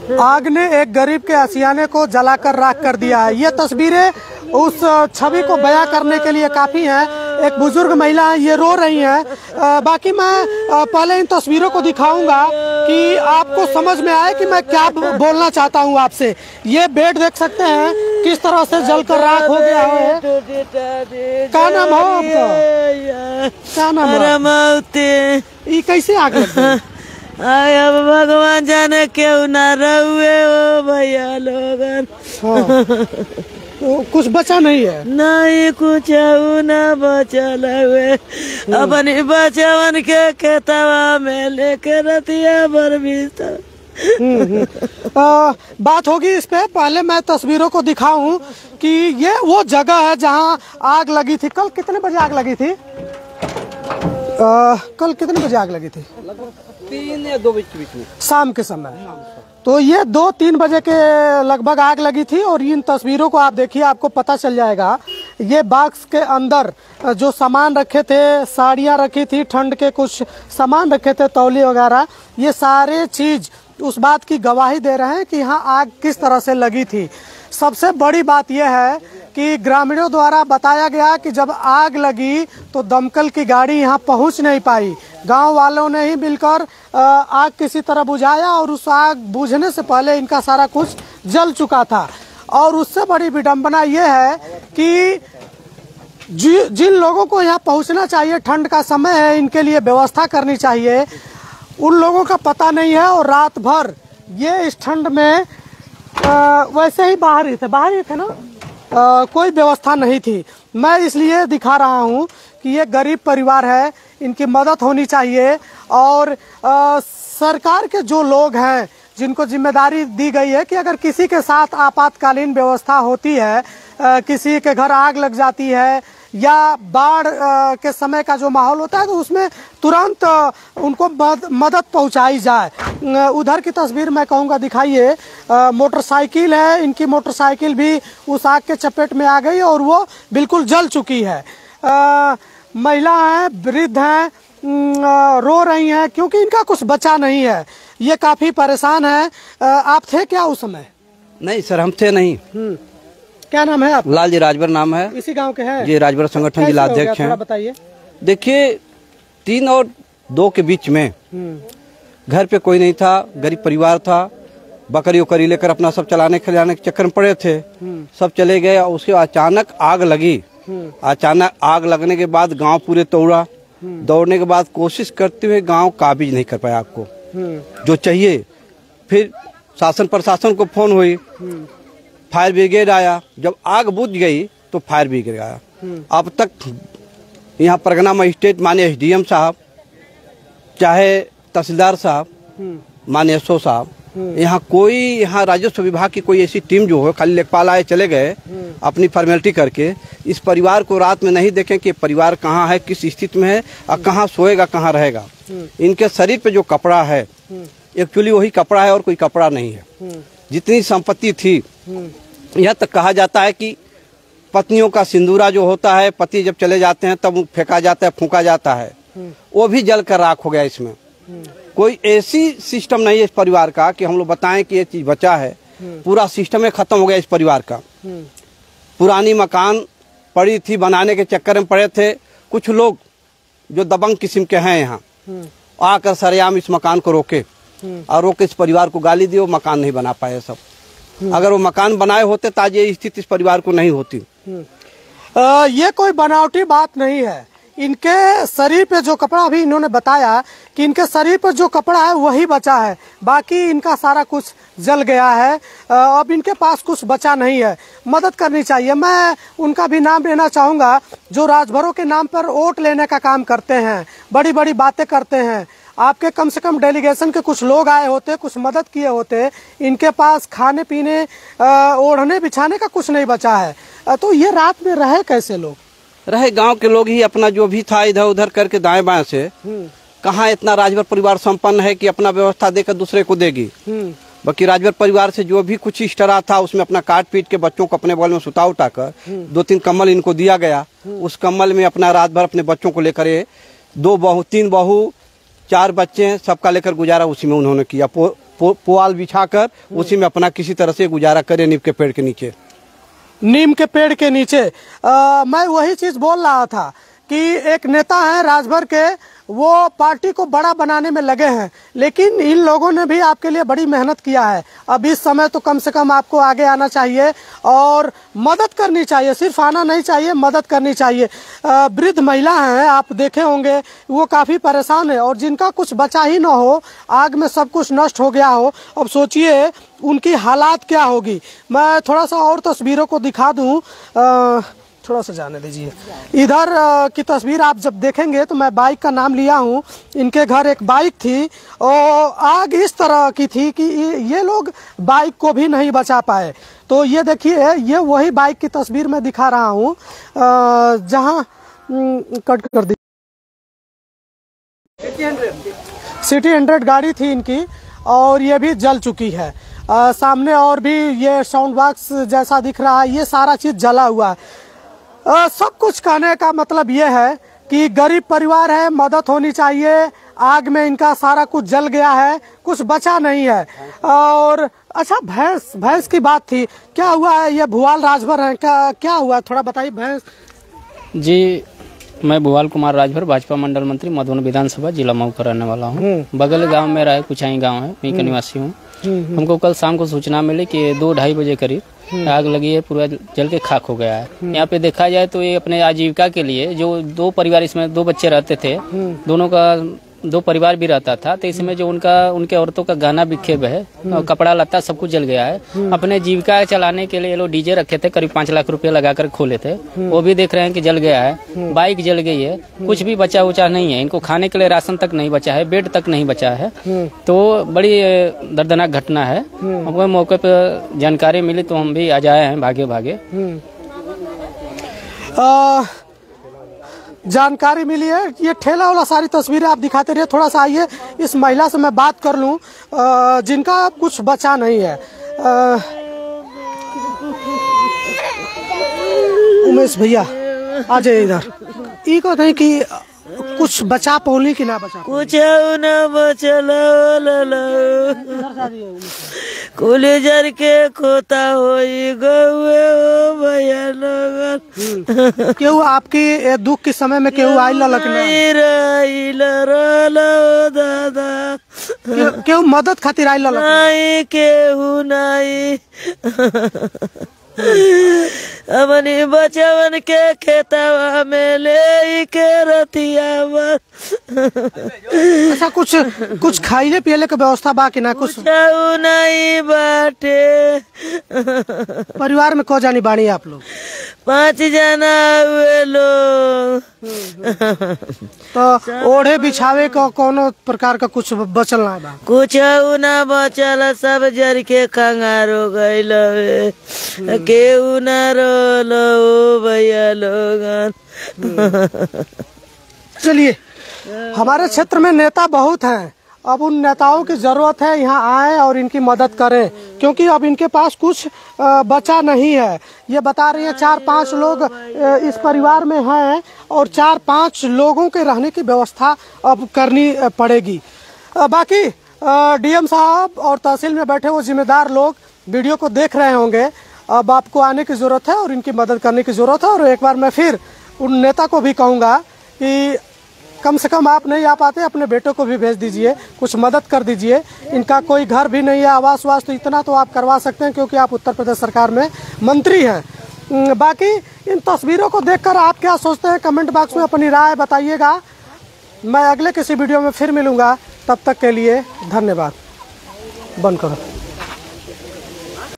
आग ने एक गरीब के आशियाने को जलाकर राख कर दिया है। ये तस्वीरें उस छवि को बयां करने के लिए काफी हैं। एक बुजुर्ग महिला है, ये रो रही हैं। बाकी मैं पहले इन तस्वीरों को दिखाऊंगा कि आपको समझ में आए कि मैं क्या बोलना चाहता हूं आपसे। ये बेड देख सकते हैं किस तरह से जलकर राख हो गया है। क्या नाम हो आपका? क्या नाम है? ये कैसे आग लग गई? अब भगवान जाने क्यों ना रहुए हो भैया लोगन। तो कुछ बचा नहीं है? नहीं कुछ ना बचल हुए। अपनी बचवन के खेतवा में लेके रतिया पर भी बात होगी इस पे। पहले मैं तस्वीरों को दिखाऊं कि ये वो जगह है जहां आग लगी थी। कल कितने बजे आग लगी थी? कल कितने बजे आग लगी थी? 3 या 2 बजे के बीच में, शाम के समय। तो ये 2-3 बजे के लगभग आग लगी थी। और इन तस्वीरों को आप देखिए, आपको पता चल जाएगा। ये बॉक्स के अंदर जो सामान रखे थे, साड़ियाँ रखी थी, ठंड के कुछ सामान रखे थे, तौली वगैरह, ये सारे चीज उस बात की गवाही दे रहे हैं कि यहाँ आग किस तरह से लगी थी। सबसे बड़ी बात यह है कि ग्रामीणों द्वारा बताया गया कि जब आग लगी तो दमकल की गाड़ी यहाँ पहुँच नहीं पाई। गांव वालों ने ही मिलकर आग किसी तरह बुझाया और उस आग बुझने से पहले इनका सारा कुछ जल चुका था। और उससे बड़ी विडंबना यह है कि जिन लोगों को यहाँ पहुँचना चाहिए, ठंड का समय है, इनके लिए व्यवस्था करनी चाहिए, उन लोगों का पता नहीं है। और रात भर ये इस ठंड में वैसे ही बाहर ही थे ना, कोई व्यवस्था नहीं थी। मैं इसलिए दिखा रहा हूँ कि ये गरीब परिवार है, इनकी मदद होनी चाहिए। और सरकार के जो लोग हैं, जिनको जिम्मेदारी दी गई है कि अगर किसी के साथ आपातकालीन व्यवस्था होती है, किसी के घर आग लग जाती है या बाढ़ के समय का जो माहौल होता है, तो उसमें तुरंत उनको मदद पहुंचाई जाए। उधर की तस्वीर मैं कहूँगा दिखाइए। मोटरसाइकिल है, इनकी मोटरसाइकिल भी उस आग के चपेट में आ गई और वो बिल्कुल जल चुकी है। महिला हैं, वृद्ध हैं, रो रही हैं क्योंकि इनका कुछ बचा नहीं है। ये काफी परेशान है। आप थे क्या उस समय? नहीं सर, हम थे नहीं। क्या नाम है आप? लाल जी राजभर नाम है। इसी गांव के हैं? जी, राजभर संगठन जिला अध्यक्ष हैं। बताइए। देखिए, 3 और 2 के बीच में घर पे कोई नहीं था, गरीब परिवार था, बकरी उकरी लेकर अपना सब चलाने खिलाने के चक्कर में पड़े थे। सब चले गए और उसके अचानक आग लगी। अचानक आग लगने के बाद गांव पूरे दौड़ने के बाद कोशिश करते हुए गांव काबिज नहीं कर पाया आग को जो चाहिए। फिर शासन प्रशासन को फोन हुई, फायर ब्रिगेड आया। जब आग बुझ गई तो फायर ब्रिगेड आया। अब तक यहाँ परगना मजिस्ट्रेट माननीय SDM साहब, चाहे तहसीलदार साहब, माननीय SO साहब, यहाँ राजस्व विभाग की कोई ऐसी टीम जो हो, खाली लेखपाल आए चले गए अपनी फॉर्मेलिटी करके। इस परिवार को रात में नहीं देखें कि परिवार कहाँ है, किस स्थिति में है और कहाँ सोएगा, कहाँ रहेगा। इनके शरीर पे जो कपड़ा है एक्चुअली वही कपड़ा है और कोई कपड़ा नहीं है। जितनी संपत्ति थी, यह तक कहा जाता है कि पत्नियों का सिंदूरा जो होता है, पति जब चले जाते हैं तब फेंका जाता है, फूंका जाता है, वो भी जल कर राख हो गया। इसमें कोई ऐसी सिस्टम नहीं है इस परिवार का कि हम लोग बताएं कि ये चीज बचा है। पूरा सिस्टम खत्म हो गया इस परिवार का। पुरानी मकान पड़ी थी, बनाने के चक्कर में पड़े थे कुछ लोग जो दबंग किस्म के हैं, यहाँ आकर सरेआम इस मकान को रोके और रोके इस परिवार को गाली दी। वो मकान नहीं बना पाए सब। अगर वो मकान बनाए होते तो आज ये स्थिति इस परिवार को नहीं होती। ये कोई बनावटी बात नहीं है। इनके शरीर पे जो कपड़ा, अभी इन्होंने बताया कि इनके शरीर पर जो कपड़ा है वही बचा है, बाकी इनका सारा कुछ जल गया है। अब इनके पास कुछ बचा नहीं है। मदद करनी चाहिए। मैं उनका भी नाम लेना चाहूँगा जो राजभरों के नाम पर वोट लेने का काम करते हैं, बड़ी बड़ी बातें करते हैं। आपके कम से कम डेलीगेशन के कुछ लोग आए होते, कुछ मदद किए होते। इनके पास खाने पीने, ओढ़ने बिछाने का कुछ नहीं बचा है। तो ये रात में रहे कैसे लोग? रहे गांव के लोग ही अपना जो भी था इधर उधर करके दाएं बाएं से। कहाँ इतना राजभर परिवार संपन्न है कि अपना व्यवस्था देकर दूसरे को देगी। बाकी राजभर परिवार से जो भी कुछ इश्तरा था उसमें अपना काट पीट के बच्चों को अपने बगल में सुता उठा कर 2-3 कम्बल इनको दिया गया। उस कम्बल में अपना रात भर अपने बच्चों को लेकर 2 बहू 3 बहू 4 बच्चे सबका लेकर गुजारा उसी में उन्होंने किया। पुआल बिछाकर उसी में अपना किसी तरह से गुजारा करे नीम के पेड़ के नीचे। नीम के पेड़ के नीचे मैं वही चीज बोल रहा था कि एक नेता है राजभर के, वो पार्टी को बड़ा बनाने में लगे हैं, लेकिन इन लोगों ने भी आपके लिए बड़ी मेहनत किया है। अब इस समय तो कम से कम आपको आगे आना चाहिए और मदद करनी चाहिए, सिर्फ आना नहीं चाहिए, मदद करनी चाहिए। वृद्ध महिला हैं, आप देखे होंगे, वो काफी परेशान है और जिनका कुछ बचा ही ना हो, आग में सब कुछ नष्ट हो गया हो। अब सोचिए उनकी हालात क्या होगी। मैं थोड़ा सा और तस्वीरों को दिखा दूं, थोड़ा सा जाने दीजिए। इधर की तस्वीर आप जब देखेंगे तो मैं बाइक का नाम लिया हूँ, इनके घर एक बाइक थी और आग इस तरह की थी कि ये लोग बाइक को भी नहीं बचा पाए। तो ये देखिए, ये वही बाइक की तस्वीर मैं दिखा रहा हूँ जहाँ कट कर दी। सिटी 100 गाड़ी थी इनकी और ये भी जल चुकी है। सामने और भी ये साउंड बॉक्स जैसा दिख रहा है, ये सारा चीज जला हुआ है। सब कुछ कहने का मतलब ये है कि गरीब परिवार है, मदद होनी चाहिए। आग में इनका सारा कुछ जल गया है, कुछ बचा नहीं है। और अच्छा, भैंस की बात थी, क्या हुआ है? ये भुवाल राजभर है, क्या हुआ थोड़ा बताइए। भैंस जी, मैं भुवाल कुमार राजभर, भाजपा मंडल मंत्री, मधुबनी विधानसभा, जिला मऊ का रहने वाला हूँ। बगल गांव में रहा कुछाई गांव है, वहीं का निवासी हूँ। हमको कल शाम को सूचना मिली कि 2-2:30 बजे करीब आग लगी है, पूरा जल के खाक हो गया है। यहाँ पे देखा जाए तो ये अपने आजीविका के लिए जो 2 परिवार, इसमें 2 बच्चे रहते थे, दोनों का 2 परिवार भी रहता था, तो इसमें जो उनके औरतों का गहना बिखे है और कपड़ा लत्ता सब कुछ जल गया है। अपने जीविका चलाने के लिए ये लोग डीजे रखे थे, करीब 5 लाख रुपए लगाकर खोले थे, वो भी देख रहे हैं कि जल गया है। बाइक जल गई है, कुछ भी बचा उचा नहीं है। इनको खाने के लिए राशन तक नहीं बचा है, बेड तक नहीं बचा है। तो बड़ी दर्दनाक घटना है। हमको मौके पर जानकारी मिली तो हम भी आज आए हैं भागे भागे। जानकारी मिली है। ये ठेला वाला सारी तस्वीरें आप दिखाते रहिए। थोड़ा सा आइए, इस महिला से मैं बात कर लूं जिनका कुछ बचा नहीं है। उमेश भैया आ जाइए इधर। ई को नहीं कि कुछ बचा पौली कि ना बचा, कुछ ना बचल कुली जर के खोता होई गए हो भैया लोग। क्यों आपकी दुख के समय में क्यों आई ललक दादा, क्यों मदद खातिर आई ललक नहीं केहू नहीं अपनी बचवन के खेतवा में ले के रतिया। अच्छा, कुछ खाइले पियले के व्यवस्था बा कि ना? कुछ नहीं बाटे। परिवार में को जानी बाणी आप लोग? 5 जना हुए लोग। तो ओढ़े बिछावे का कोनो प्रकार का कुछ बचल ना बा? कुछ ना बचल, सब जर के कंगार हो गईल, केहू ना रोलो भैया लोगन। चलिए, हमारे क्षेत्र में नेता बहुत हैं, अब उन नेताओं की जरूरत है यहाँ आए और इनकी मदद करें, क्योंकि अब इनके पास कुछ बचा नहीं है। ये बता रही है 4-5 लोग इस परिवार में हैं और 4-5 लोगों के रहने की व्यवस्था अब करनी पड़ेगी। बाकी डीएम साहब और तहसील में बैठे वो जिम्मेदार लोग वीडियो को देख रहे होंगे। अब आपको आने की जरूरत है और इनकी मदद करने की जरूरत है। और एक बार मैं फिर उन नेता को भी कहूँगा कि कम से कम आप नहीं आ पाते, अपने बेटों को भी भेज दीजिए, कुछ मदद कर दीजिए। इनका कोई घर भी नहीं है, आवास वास तो इतना तो आप करवा सकते हैं क्योंकि आप उत्तर प्रदेश सरकार में मंत्री हैं। बाकी इन तस्वीरों को देखकर आप क्या सोचते हैं, कमेंट बॉक्स में अपनी राय बताइएगा। मैं अगले किसी वीडियो में फिर मिलूंगा, तब तक के लिए धन्यवाद। बंद करो।